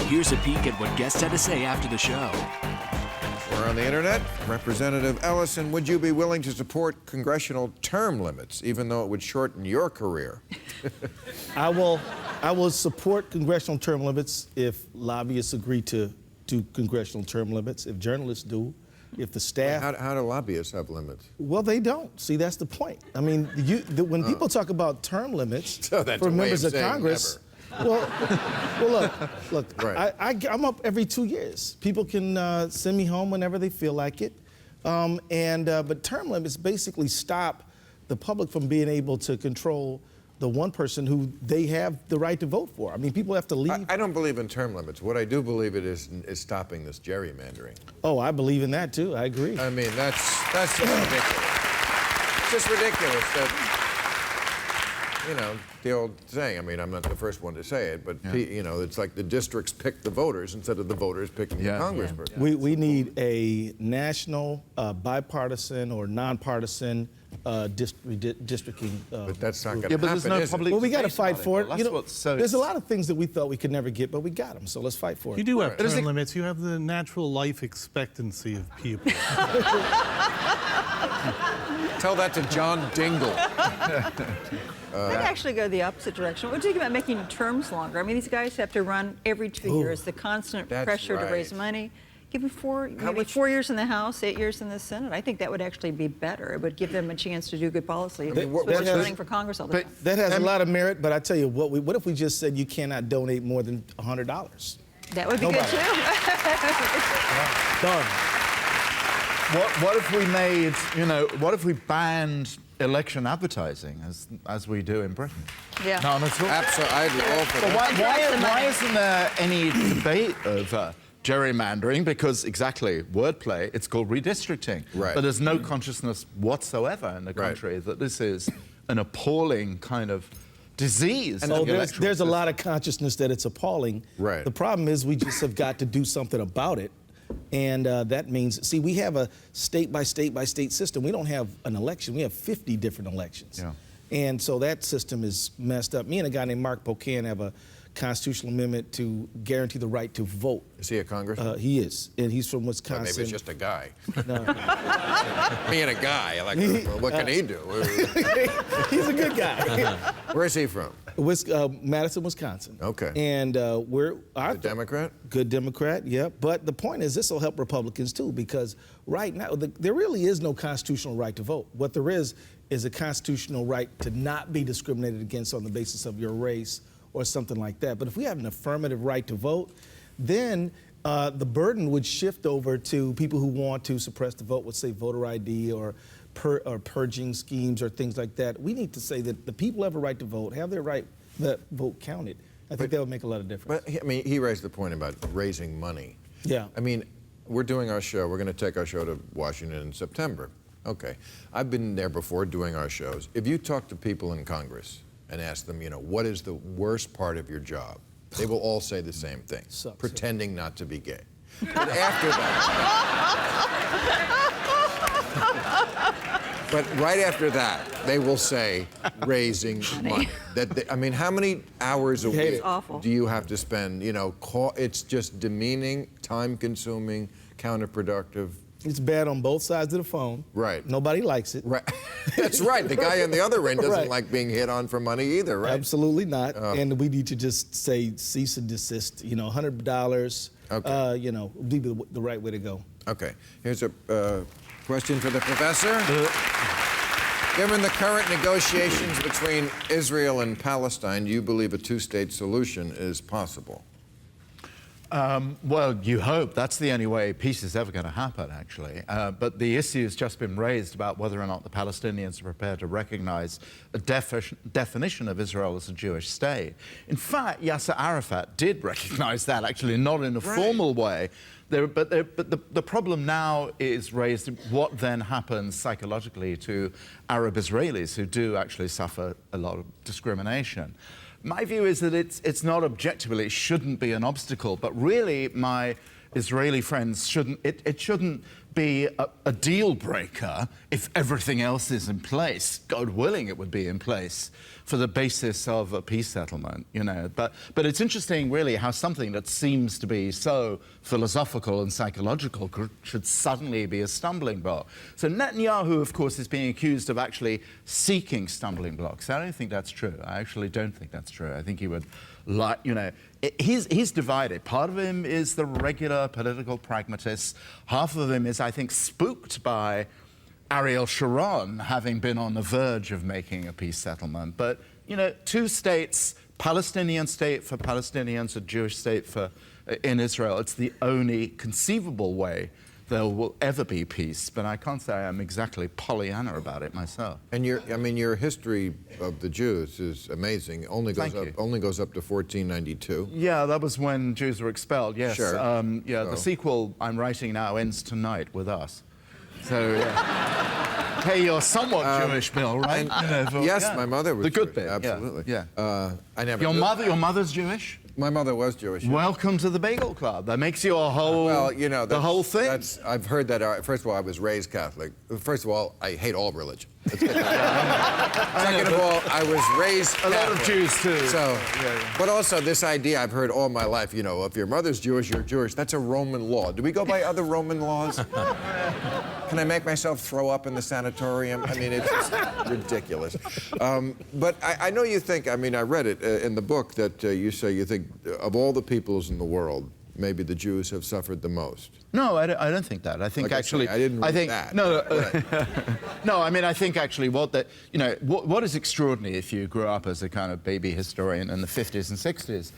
Here's a peek at what guests had to say after the show. We're on the internet. Representative Ellison, would you be willing to support congressional term limits, even though it would shorten your career? I will support congressional term limits if lobbyists agree to do congressional term limits, if journalists do, if the staff... How do lobbyists have limits? Well, they don't. See, that's the point. I mean, when people talk about term limits So that's for a way members of of saying Congress... never. Well, look. Right. I'm up every 2 years. People can send me home whenever they feel like it. But term limits basically stop the public from being able to control the one person who they have the right to vote for. I mean, people have to leave. I don't believe in term limits. What I do believe it is stopping this gerrymandering. Oh, I believe in that too. I agree. I mean, that's just ridiculous. It's just ridiculous that, you know, the old saying, I mean, I'm not the first one to say it, but, you know, it's like the districts pick the voters instead of the voters picking the congressperson. We need a national, bipartisan or nonpartisan districting. But that's not going to Yeah, but happen, there's no is it? public Well, we got to debate fight about it. for it. Well, You that's know, what's so there's a lot of things that we thought we could never get, but we got them. So let's fight for it. You do have Right. term limits. You have the natural life expectancy of people. Tell that to John Dingell. I'd actually go the opposite direction. What do you think about making terms longer? I mean, these guys have to run every 2 years. The constant That's pressure to raise right. money. Give them maybe much- 4 years in the House, 8 years in the Senate. I think that would actually be better. It would give them a chance to do good policy. what Switch has- running for Congress all the time. That has a lot of merit, but I tell you what if we just said you cannot donate more than $100? That would be Nobody. good too. Done. What if we made, you know, what if we banned election advertising as we do in Britain? Yeah. None at all. Absolutely, I'd be all for So that. why isn't there any debate over gerrymandering? Because exactly, wordplay, it's called redistricting. Right. But there's no consciousness whatsoever in the Right. country that this is an appalling kind of disease. Oh, there's a lot of consciousness that it's appalling. Right. The problem is we just have got to do something about it. And that means, see, we have a state by state system. We don't have an election. We have 50 different elections. Yeah. And so that system is messed up. Me and a guy named Mark Pocan have a constitutional amendment to guarantee the right to vote. Is he a congressman? He is, and he's from Well, Wisconsin. maybe it's just a guy. No. Me and a guy. Like, what can he do? He's a good guy. Where's he from? Madison, Wisconsin. Okay. And we're A Democrat? Good Democrat, yeah. But the point is, this will help Republicans too, because right now there really is no constitutional right to vote. What there is a constitutional right to not be discriminated against on the basis of your race or something like that. But if we have an affirmative right to vote, then the burden would shift over to people who want to suppress the vote with, say, voter ID or purging schemes or things like that. We need to say that the people have a right to vote, have their right, that vote counted. I think that would make a lot of difference. But, I mean, he raised the point about raising money. Yeah. I mean, we're doing our show. We're going to take our show to Washington in September. Okay. I've been there before doing our shows. If you talk to people in Congress and ask them, you know, what is the worst part of your job? They will all say the same thing. Sucks. Pretending not to be gay. But after that... But right after that, they will say raising money. I mean, how many hours a week awful. do you have to spend? You know, it's just demeaning, time-consuming, counterproductive. It's bad on both sides of the phone. Right. Nobody likes it. Right. That's right. The guy on the other end doesn't Right. like being hit on for money either, right? Absolutely not. And we need to just say cease and desist. You know, $100. Okay. You know, would be the right way to go. Okay. Here's a question for the professor. Given the current negotiations between Israel and Palestine, do you believe a two-state solution is possible? Well, you hope. That's the only way peace is ever going to happen, actually. But the issue has just been raised about whether or not the Palestinians are prepared to recognize a definition of Israel as a Jewish state. In fact, Yasser Arafat did recognize that, actually, not in a formal way. But the problem now is raised, what then happens psychologically to Arab Israelis who do actually suffer a lot of discrimination. My view is that it's not objectively, it shouldn't be an obstacle, but really Israeli friends shouldn't, it shouldn't be a deal breaker if everything else is in place. God willing, it would be in place for the basis of a peace settlement, you know. But it's interesting, really, how something that seems to be so philosophical and psychological should suddenly be a stumbling block. So Netanyahu, of course, is being accused of actually seeking stumbling blocks. I don't think that's true. I actually don't think that's true. I think he would, like, you know, he's divided. Part of him is the regular political pragmatist. Half of him is, I think, spooked by Ariel Sharon having been on the verge of making a peace settlement. But, you know, two states, Palestinian state for Palestinians, a Jewish state in Israel, it's the only conceivable way there will ever be peace. But I can't say I'm exactly Pollyanna about it myself. And your history of the Jews is amazing. Only goes up to 1492. Yeah, that was when Jews were expelled. Yes. Sure. The sequel I'm writing now ends tonight with us. So, yeah. Hey, you're somewhat Jewish, Bill, right? Yes, my mother was the good Jewish, bit. absolutely. Yeah. I never. Your mother's Jewish? My mother was Jewish. Yeah. Welcome to the Bagel Club. That makes you a whole. Well, you know, the whole thing. I've heard that. First of all, I was raised Catholic. First of all, I hate all religion. Second of all, I was raised Catholic. A lot of Jews too. So, but also this idea I've heard all my life. You know, if your mother's Jewish, you're Jewish. That's a Roman law. Do we go by other Roman laws? Can I make myself throw up in the sanatorium? I mean, it's just ridiculous. But I know you think. I mean, I read it in the book that you say you think of all the peoples in the world, maybe the Jews have suffered the most. No, I don't think that. I think like actually, I didn't read that. No, no. I mean, I think actually, what is extraordinary if you grew up as a kind of baby historian in the 50s and 60s,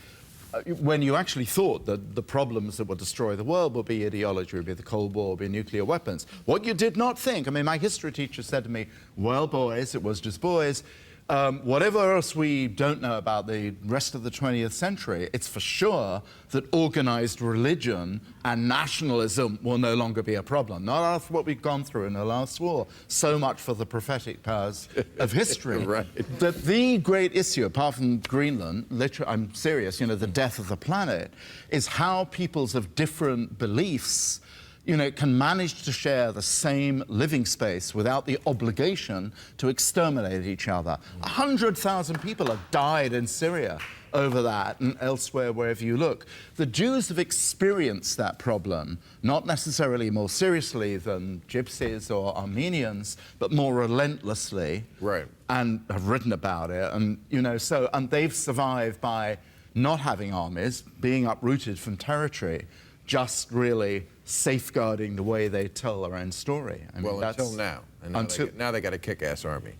when you actually thought that the problems that would destroy the world would be ideology, would be the Cold War, would be nuclear weapons. What you did not think. I mean, my history teacher said to me, "Well, boys, it was just boys." Whatever else we don't know about the rest of the 20th century, it's for sure that organized religion and nationalism will no longer be a problem. Not after what we've gone through in the last war. So much for the prophetic powers of history. Right. That the great issue, apart from Greenland, literally, I'm serious, you know, the death of the planet, is how peoples of different beliefs, you know, can manage to share the same living space without the obligation to exterminate each other. 100,000 people have died in Syria over that and elsewhere, wherever you look. The Jews have experienced that problem, not necessarily more seriously than Gypsies or Armenians, but more relentlessly. Right. And have written about it. And, you know, and they've survived by not having armies, being uprooted from territory, just really safeguarding the way they tell their own story. I mean, until now. And now they got a kick-ass army.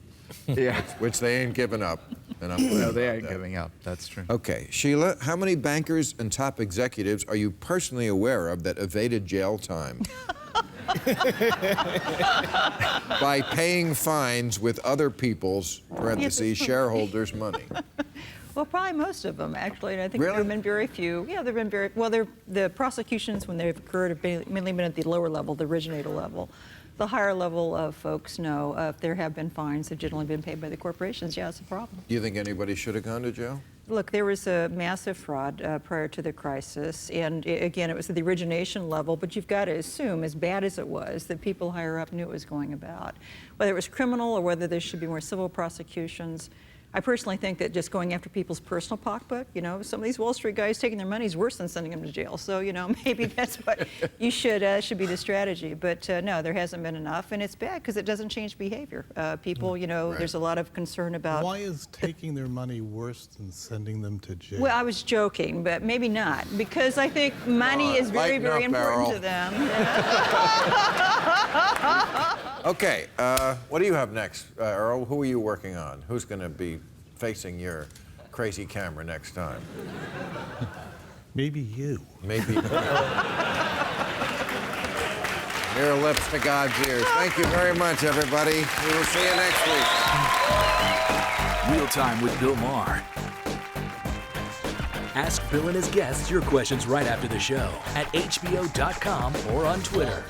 Yeah. which they ain't giving up. And I'm no, they ain't giving up. That's true. Okay, Sheila, how many bankers and top executives are you personally aware of that evaded jail time by paying fines with other people's (parentheses) sharavholders' money? Well, probably most of them, actually. And I think Really? there have been very few. Yeah, there have been very, well, the prosecutions, when they've occurred, have mainly been at the lower level, the originator level. The higher level of folks know if there have been fines, they've generally been paid by the corporations. Yeah, it's a problem. Do you think anybody should have gone to jail? Look, there was a massive fraud prior to the crisis, and again, it was at the origination level, but you've got to assume, as bad as it was, that people higher up knew what was going about. Whether it was criminal or whether there should be more civil prosecutions, I personally think that just going after people's personal pocketbook, you know, some of these Wall Street guys taking their money is worse than sending them to jail. So, you know, maybe that's what you should be the strategy. But no, there hasn't been enough, and it's bad because it doesn't change behavior. People, you know, Right. there's a lot of concern about. Why is taking their money worse than sending them to jail? Well, I was joking, but maybe not, because I think money is very, very important to them. Okay, what do you have next, Earl? Who are you working on? Who's going to be facing your crazy camera next time? Maybe you. Maybe. Your lips to God's ears. Thank you very much, everybody. We will see you next week. Real Time with Bill Maher. Ask Bill and his guests your questions right after the show at HBO.com or on Twitter.